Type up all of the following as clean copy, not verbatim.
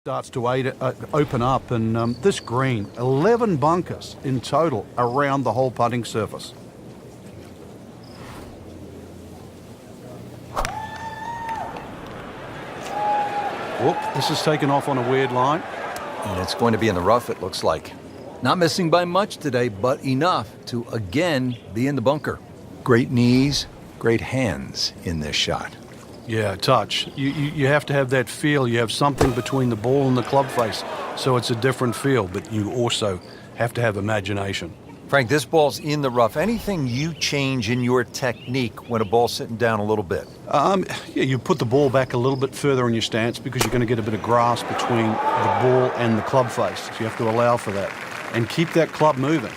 starts to open up, and this green, 11 bunkers in total around the whole putting surface. Whoop, this is taken off on a weird line. And it's going to be in the rough, it looks like. Not missing by much today, but enough to again be in the bunker. Great knees, great hands in this shot. Yeah, touch. You have to have that feel. You have something between the ball and the club face, so it's a different feel, but you also have to have imagination. Frank, this ball's in the rough. Anything you change in your technique when a ball's sitting down a little bit? Yeah, you put the ball back a little bit further in your stance because you're going to get a bit of grass between the ball and the club face. So you have to allow for that and keep that club moving.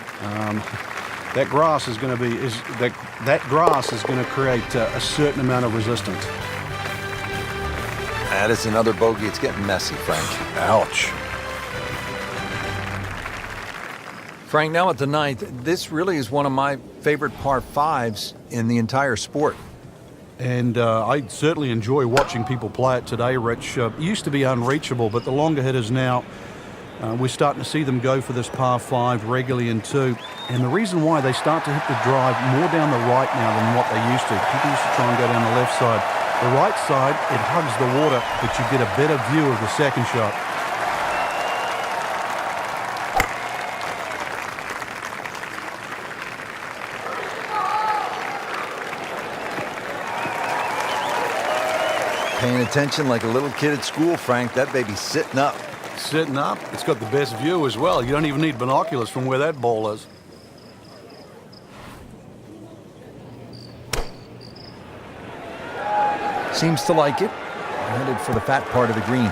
That grass is going to be that grass is going to create a certain amount of resistance. That is another bogey. It's getting messy, Frank. Ouch. Frank, now at the ninth, this really is one of my favorite par fives in the entire sport. And I certainly enjoy watching people play it today, Rich. It used to be unreachable, but the longer hitters now, we're starting to see them go for this par 5 regularly in 2. And the reason why they start to hit the drive more down the right now than what they used to. People used to try and go down the left side. The right side, it hugs the water, but you get a better view of the second shot. Paying attention like a little kid at school, Frank. That baby's sitting up. Sitting up. It's got the best view as well. You don't even need binoculars from where that ball is. Seems to like it. Headed for the fat part of the green.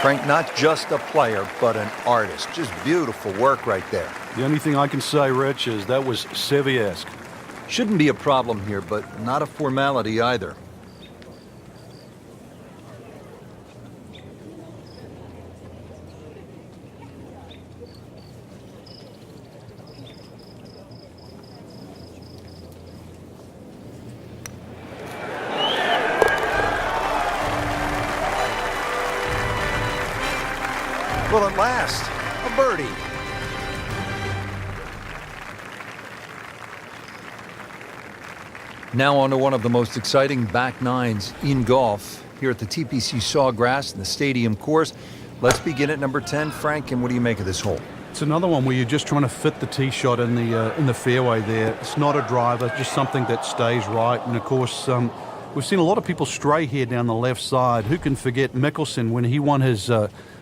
Frank, not just a player, but an artist. Just beautiful work right there. The only thing I can say, Rich, is that was Seve-esque. Shouldn't be a problem here, but not a formality either. Well, at last, a birdie. Now on to one of the most exciting back nines in golf here at the TBC Sawgrass in the stadium course. Let's begin at number 10. Frank, and what do you make of this hole? It's another one where you're just trying to fit the tee shot in the fairway there. It's not a driver, just something that stays right. And of course, we've seen a lot of people stray here down the left side. Who can forget Mickelson when he won his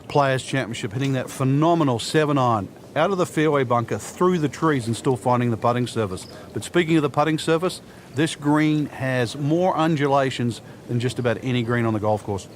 Players Championship, hitting that phenomenal 7-iron out of the fairway bunker through the trees and still finding the putting surface. But speaking of the putting surface, this green has more undulations than just about any green on the golf course.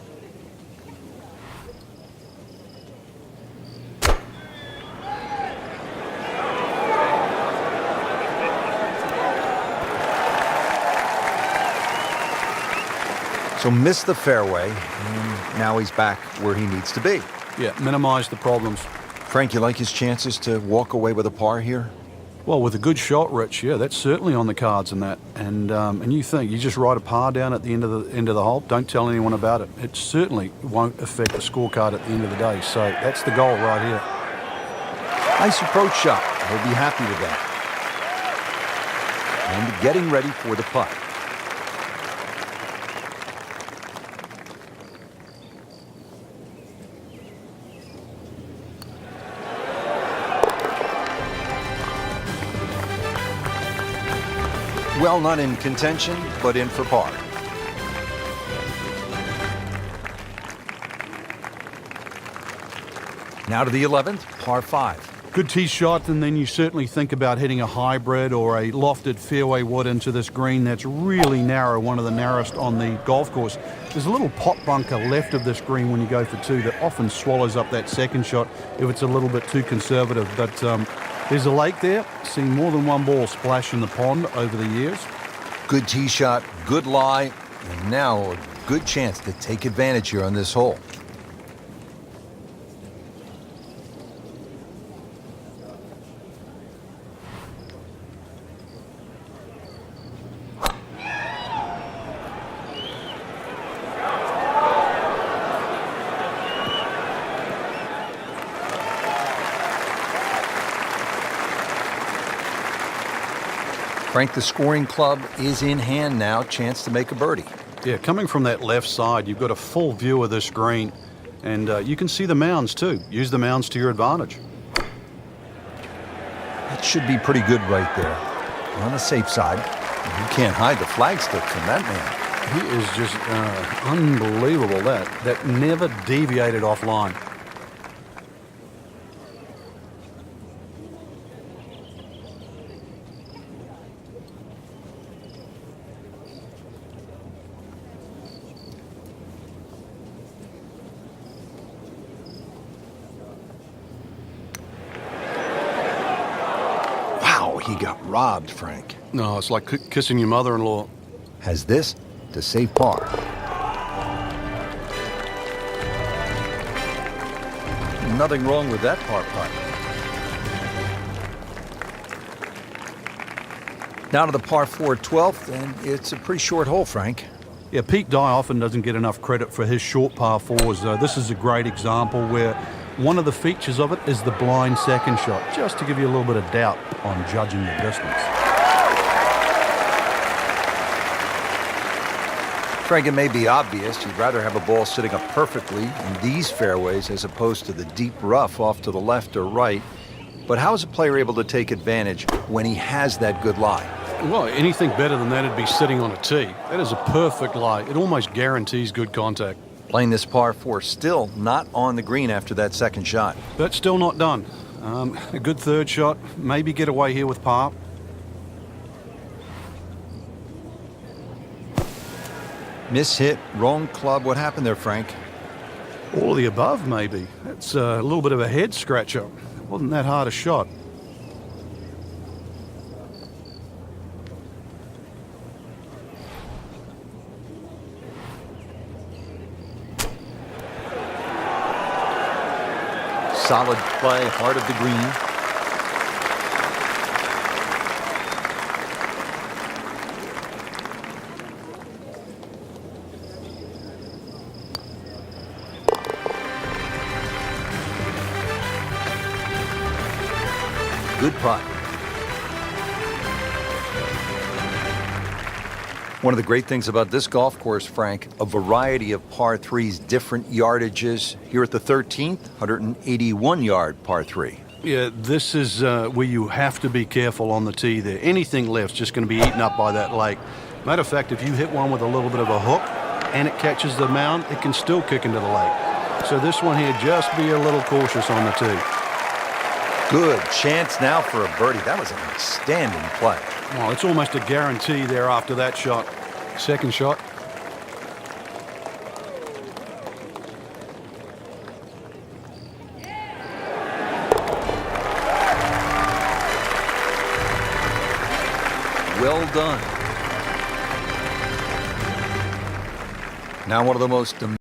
So missed the fairway, and now he's back where he needs to be. Yeah, minimize the problems. Frank, you like his chances to walk away with a par here? Well, with a good shot, Rich, yeah, that's certainly on the cards in that. And you think you just write a par down at the end of the hole, don't tell anyone about it. It certainly won't affect the scorecard at the end of the day. So that's the goal right here. Nice approach shot. He'll be happy with that. And getting ready for the putt. Well, not in contention, but in for par. Now to the 11th, par 5. Good tee shot, and then you certainly think about hitting a hybrid or a lofted fairway wood into this green that's really narrow, one of the narrowest on the golf course. There's a little pot bunker left of this green when you go for 2 that often swallows up that second shot if it's a little bit too conservative. But there's a lake there. Seen more than one ball splash in the pond over the years. Good tee shot, good lie, and now a good chance to take advantage here on this hole. Frank, the scoring club is in hand now. Chance to make a birdie. Yeah, coming from that left side, you've got a full view of this green, and you can see the mounds too. Use the mounds to your advantage. That should be pretty good right there. On the safe side. You can't hide the flagstick from that man. He is just unbelievable. That never deviated offline. Wow, he got robbed, Frank. No, it's like kissing your mother-in-law. Has this to save par. Nothing wrong with that par putt. Now to the par 4 12th, and it's a pretty short hole, Frank. Yeah, Pete Dye often doesn't get enough credit for his short par fours. This is a great example where one of the features of it is the blind second shot, just to give you a little bit of doubt on judging the distance. Frank, it may be obvious you'd rather have a ball sitting up perfectly in these fairways as opposed to the deep rough off to the left or right. But how is a player able to take advantage when he has that good lie? Well, anything better than that would be sitting on a tee. That is a perfect lie. It almost guarantees good contact. Playing this par 4 still not on the green after that second shot. That's still not done. A good third shot, maybe get away here with par. Mishit, wrong club. What happened there, Frank? All of the above, maybe. It's a little bit of a head scratcher. It wasn't that hard a shot. Solid play, heart of the green. Good putt. One of the great things about this golf course, Frank, a variety of par 3s, different yardages. Here at the 13th, 181-yard par 3. Yeah, this is where you have to be careful on the tee there. Anything left's just going to be eaten up by that lake. Matter of fact, if you hit one with a little bit of a hook and it catches the mound, it can still kick into the lake. So this one here, just be a little cautious on the tee. Good chance now for a birdie. That was an outstanding play. Well, it's almost a guarantee there after that shot. Second shot. Well done. Now one of the most